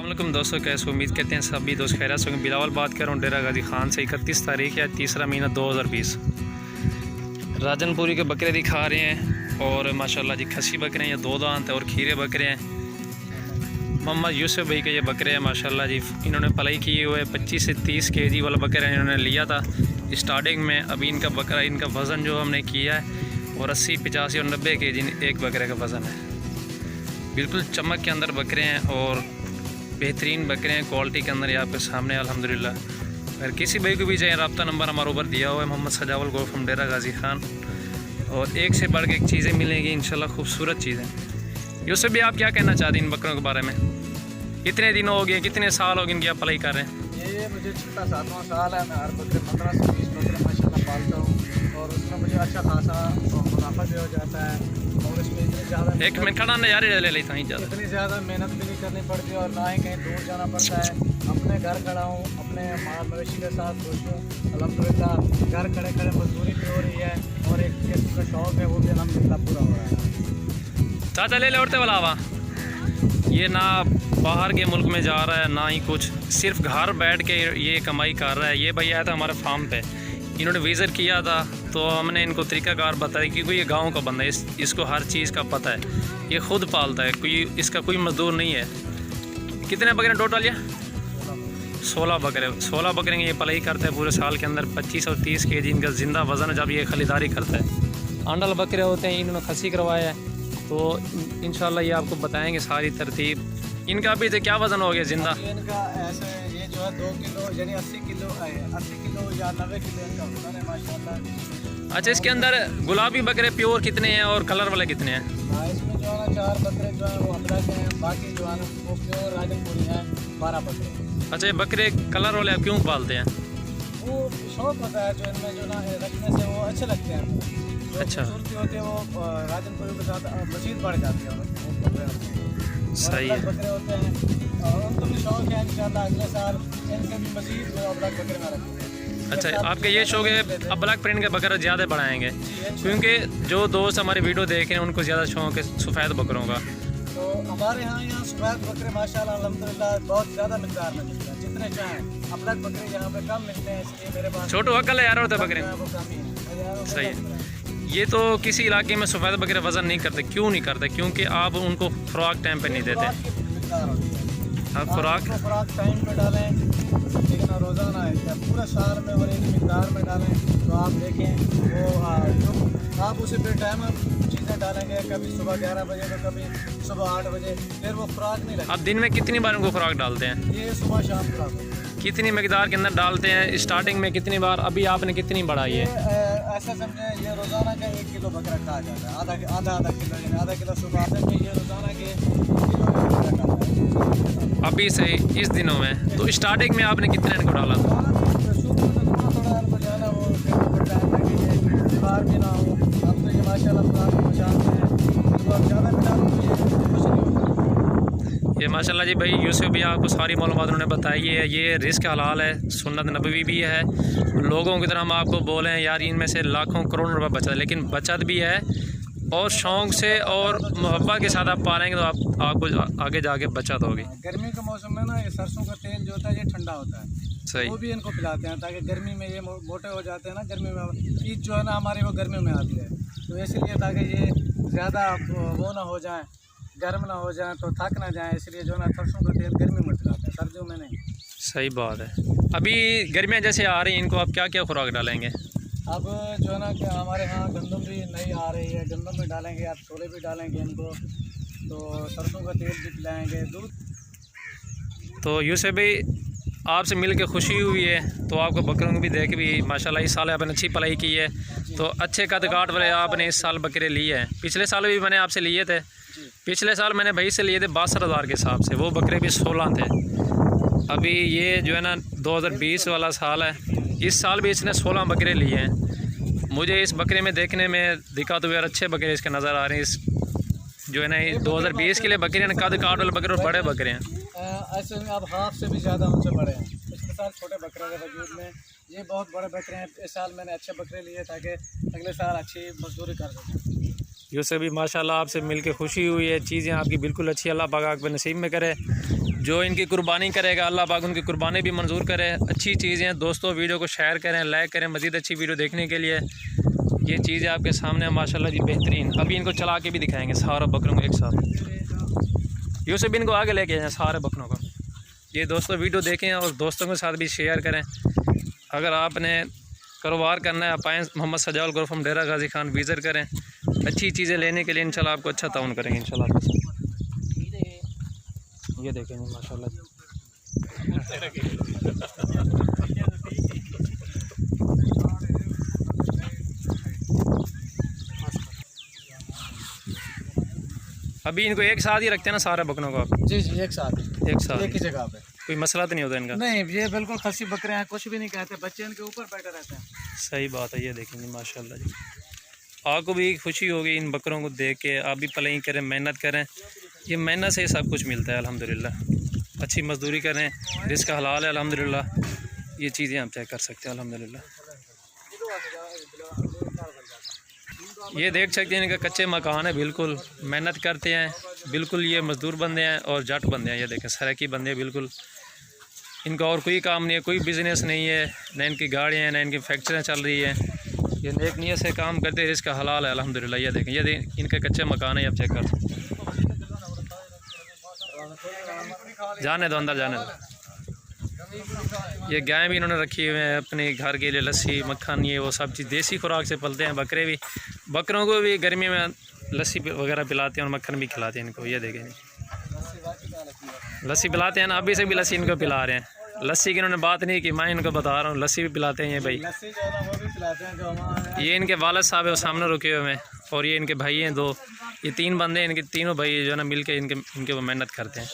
अस्सलामुअलैकुम दोस्तों, कैसे उम्मीद करते हैं सभी दोस्त खैरियत से होंगे। बिलावल बात कर रहा हूँ डेरा गाजी खान से। 31 तारीख है, तीसरा महीना 2020। राजनपुरी के बकरे दिखा रहे हैं और माशाल्लाह जी खसी बकरे हैं, ये दो दांत है और खीरे बकरे हैं। मोहम्मद यूसुफ भाई के ये बकरे हैं माशाल्लाह जी। इन्होंने पलाई किए हुए 25 से 30 kg वाला बकरा इन्होंने लिया था स्टार्टिंग में। अभी इनका बकरा, इनका वज़न जो हमने किया है और 80, 85 और 90 kg एक बकरे का वज़न है। बिल्कुल चमक के अंदर बकरे हैं और बेहतरीन बकरे हैं क्वालिटी के अंदर। ये आपके सामने अल्हम्दुलिल्लाह। अगर किसी भाई को भी चाहिए, रब्ता नंबर हमारे ऊपर दिया हुआ है। मोहम्मद सजावल गोल्ड फ्रॉम डेरा गाजी खान। और एक से बढ़ के एक चीज़ें मिलेंगी इंशाल्लाह, खूबसूरत चीज़ें। यूसुफ भी आप क्या कहना चाहते हैं इन बकरों के बारे में? कितने दिन हो गए, कितने साल हो गए इनकी आप पलाई कर रहे हैं? ये मुझे 6-7वां साल है। मैं हर बकरे 15 से 20 बकरे माशाल्लाह पालता हूँ और उसमें मुझे अच्छा खासा मुनाफा भी हो जाता है। और इसमें इतनी ज़्यादा एक मिनट खड़ा नज़ारे ले लेता हूँ, इतनी ज़्यादा मेहनत भी नहीं करनी पड़ती और ना ही कहीं दूर जाना पड़ता है। अपने घर खड़ा हूँ, अपने माल मवेशी के साथ खुश हूँ अल्हम्दुलिल्लाह। घर खड़े खड़े मजदूरी भी हो रही है और एक किस्म का शौक़ है, वो भी अल्हम्दुलिल्लाह पूरा हो रहा है। चाचा ले उड़ते वाला हवा। ये ना बाहर के मुल्क में जा रहा है ना ही कुछ, सिर्फ घर बैठ के ये कमाई कर रहा है। ये भैया आया था हमारे फार्म पे, इन्होंने विज़िट किया था तो हमने इनको तरीक़ाकार बताया क्योंकि ये गांव का बंदा है, इसको हर चीज़ का पता है। ये खुद पालता है, इसका कोई मजदूर नहीं है। कितने बकरे टोटल? ये 16 बकरे। 16 बकरे ये पलाई करते हैं पूरे साल के अंदर। 25 और 30 kg इनका ज़िंदा वज़न है जब ये खरीदारी करता है। आंडल बकरे होते हैं, इन्होंने खसी करवाया है तो इंशाल्लाह ये आपको बताएंगे सारी तरतीब। इनका अभी से क्या वज़न हो गया ज़िंदा? इनका ऐसे ये जो है 2 किलो यानी 80 किलो या 90 किलो इनका वज़न है माशाल्लाह। अच्छा, इसके अंदर गुलाबी बकरे प्योर कितने हैं और कलर वाले कितने हैं? इसमें जो है ना 4 बकरे जो है वो अबड़ा के हैं, बाकी जो है ना वो प्योर राजनपुरी हैं 12 बकरे। अच्छा, ये बकरे कलर वाले आप क्यों पालते हैं? वो शौक होता है जो इनमें जो ना रखने से वो अच्छे लगते हैं। अच्छा, खूबसूरती होती है वो राजनपुरी के साथ मज़ीद बढ़ जाती है। वो बकरे सही है। बकरे होते हैं और उनको भी शौक है इंशाल्लाह अगले साल इनके भी मज़ीद जो अबड़ा बकरे में रखेंगे। अच्छा, आपके ये शौक है अब ब्लैक प्रिंट के बकरे ज़्यादा बढ़ाएंगे क्योंकि जो दोस्त हमारे वीडियो देख रहे हैं उनको ज़्यादा शौक है सफ़ेद बकरों का। तो हमारे यहाँ सफ़ेद बकरे माशाल्लाह अल्हम्दुलिल्लाह बहुत ज़्यादा मिक़दार में मिलते हैं, जितने चाहें। अब ब्लैक बकरे यहाँ पे कम मिलते हैं, इसलिए मेरे पास छोटू अकल है यार होता बकरे। वो कम ही है। सही है। ये तो किसी इलाके में सफ़ेद बकरे वज़न नहीं करते। क्यों नहीं करते? क्योंकि आप उनको खुराक टाइम पे नहीं देते। आप खुराक टाइम पे डालें, लेकिन रोज़ाना है पूरा साल में और एक मिक़दार में डालें तो आप देखें वो जो आप उसे पे टाइम चीज़ें डालेंगे, कभी सुबह 11 बजे तो कभी सुबह 8 बजे, फिर वो खुराक नहीं लगती। आप दिन में कितनी बार उनको खुराक डालते हैं? ये सुबह शाम खुराक कितनी मिकदार के अंदर डालते हैं? स्टार्टिंग में कितनी बार? अभी आपने कितनी बढ़ाई है? ऐसा समझें ये रोज़ाना का 1 किलो बकरा खा जाता है, आधा किलो यानी आधा किलो सुबह से ये रोज़ाना के किलो अभी से इस दिनों में। तो स्टार्टिंग में आपने कितने इनको डाला था? थोड़ा जो है ना वो टाइम लगे, बीमार भी ना हो। अब तो ये माशाल्लाह खुराक पहुँचाते हैं तो अब ज़्यादा भी डालो तो ये कुछ नहीं होता। ये माशाल्लाह जी भाई यूसुफ भी आपको सारी मालूमात उन्होंने बताई है। ये रिस्क हलाल है, सुन्नत नबवी भी है। लोगों की तरह हम आपको बोलें यार इनमें से लाखों करोड़ों रुपये बचत, लेकिन बचत भी है और शौक़ से और मोहब्बत के साथ आप पालेंगे तो आपको आगे जाके बचत होगी। गर्मी के मौसम में ना ये सरसों का तेल जो होता है ये ठंडा होता है, सही। वो भी इनको पिलाते हैं ताकि गर्मी में ये मोटे हो जाते हैं ना। गर्मी में ईद जो है ना हमारी वो गर्मी में आती है, तो इसलिए ताकि ये ज़्यादा वो ना हो जाए, गर्म ना हो जाए तो थक ना जाए, इसलिए जो है ना सरसों का तेल गर्मी में पिलाते हैं, सर्दियों में नहीं। सही बात है। अभी गर्मियाँ जैसे आ रही हैं, इनको आप क्या क्या खुराक डालेंगे? अब जो है ना कि हमारे यहाँ गंदम भी नई आ रही है, गंदम भी डालेंगे, आप छोले भी डालेंगे इनको, तो सरसों का तेल भी पिलाएँगे, दूध। तो यूसुफ भाई आपसे मिल के खुशी हुई है, तो आपको बकरों को भी देख भी माशाल्लाह इस साल आपने अच्छी पलाई की है। तो अच्छे कद काट वाले आपने इस साल बकरे लिए हैं। पिछले साल भी मैंने आपसे लिए थे, पिछले साल मैंने भाई से लिए थे 62,000 के हिसाब से, वो बकरे भी 16 थे। अभी ये जो है ना 2020 वाला साल है, इस साल भी इसने 16 बकरे लिए हैं। मुझे इस बकरे में देखने में दिखा तो यार अच्छे बकरे इसके नज़र आ रहे हैं। इस जो है ना 2020 के लिए बकरे हैं, कद काट वाले बकरे और बड़े बकरे हैं। ऐसे में अब हाफ से भी ज़्यादा उनसे बड़े हैं। पिछले साल छोटे बकरे के वजूद में ये बहुत बड़े बकरे हैं। इस साल मैंने अच्छे बकरे लिए ताकि अगले साल अच्छी मजदूरी कर सकें। यूसुफ भी माशाल्लाह आपसे मिलके खुशी हुई है। चीज़ें आपकी बिल्कुल अच्छी, अल्लाह पाक आपके नसीब में करे। जो इनकी कुर्बानी करेगा अल्लाह पाक उनकी कुर्बानी भी मंजूर करे। अच्छी चीज़ें दोस्तों, वीडियो को शेयर करें, लाइक करें। मज़ीद अच्छी वीडियो देखने के लिए ये चीज़ें आपके सामने माशाल्लाह जी बेहतरीन। अभी इनको चला के भी दिखाएंगे सारे बकरों को एक साथ। यूसुफ भी इनको आगे लेके जाएँ सारे बकरों को। ये दोस्तों वीडियो देखें और दोस्तों के साथ भी शेयर करें। अगर आपने कारोबार करना है आप आएँ मोहम्मद सजाउल ग्रुप हम डेरा गाजी खान विज़िट करें। अच्छी चीज़ें लेने के लिए इंशाल्लाह आपको अच्छा ताउन करेंगे इंशाल्लाह आपके साथ। ये देखें माशाल्लाह जी। अभी इनको एक साथ ही रखते हैं ना सारे बकरों को आप? जी जी, एक साथ एक ही जगह पे। कोई मसला तो नहीं होता इनका? नहीं, ये बिल्कुल खसी बकरे हैं, कुछ भी नहीं कहते, बच्चे इनके ऊपर बैठे रहते हैं। सही बात है। ये देखेंगे माशाल्लाह जी, आपको भी खुशी होगी इन बकरों को देख के। आप भी पलाई करें, मेहनत करें, ये मेहनत से सब कुछ मिलता है अल्हम्दुलिल्लाह। अच्छी मजदूरी करें, रिस्क हलाल है अल्हम्दुलिल्लाह। ये चीज़ें आप तय कर सकते हैं अल्हम्दुलिल्लाह। ये देख सकते हैं इनका कच्चे मकान है, बिल्कुल मेहनत करते हैं, बिल्कुल ये मज़दूर बंदे हैं और जट बंदे हैं। ये देखें सराकी बंदे हैं बिल्कुल। इनका और कोई काम नहीं है, कोई बिज़नेस नहीं है, न इनकी गाड़ियाँ हैं, न इनकी फैक्ट्रियाँ चल रही हैं। ये नेक नीयत से काम करते हैं, इसका हलाल है अल्हम्दुलिल्लाह। ये देखें, ये इनके कच्चे मकान है, आप चेक कर सकते हैं। जाने दो, अंदर जाने दो। ये गाय भी इन्होंने रखी हुई है अपने घर के लिए, लस्सी मक्खन ये वो सब चीज़ देसी खुराक से पलते हैं। बकरे भी, बकरों को भी गर्मी में लस्सी वगैरह पिलाते हैं और मक्खन भी खिलाते हैं इनको। ये देखें लस्सी पिलाते हैं ना, अभी से भी लस्सी इनको पिला रहे हैं। लस्सी की इन्होंने बात नहीं की, मैं इनको बता रहा हूँ लस्सी भी पिलाते हैं ये भाई। लस्सी जो है ना वो भी पिलाते हैं जो हमारे। ये इनके वालिद साहब है वो सामने रुके हुए हैं और ये इनके भाई हैं दो। ये तीन बंदे हैं, इनके तीनों भाई जो है ना मिल के इनके वो मेहनत करते हैं।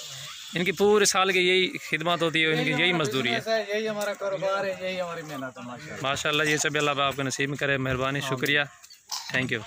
इनकी पूरे साल की यही खिदमत होती है, इनकी यही मजदूरी है, यही हमारा कारोबार है, यही हमारी मेहनत है माशाल्लाह। माशाल्लाह। ये सब अल्लाह आपको नसीब में करे, मेहरबानी, शुक्रिया, थैंक यू।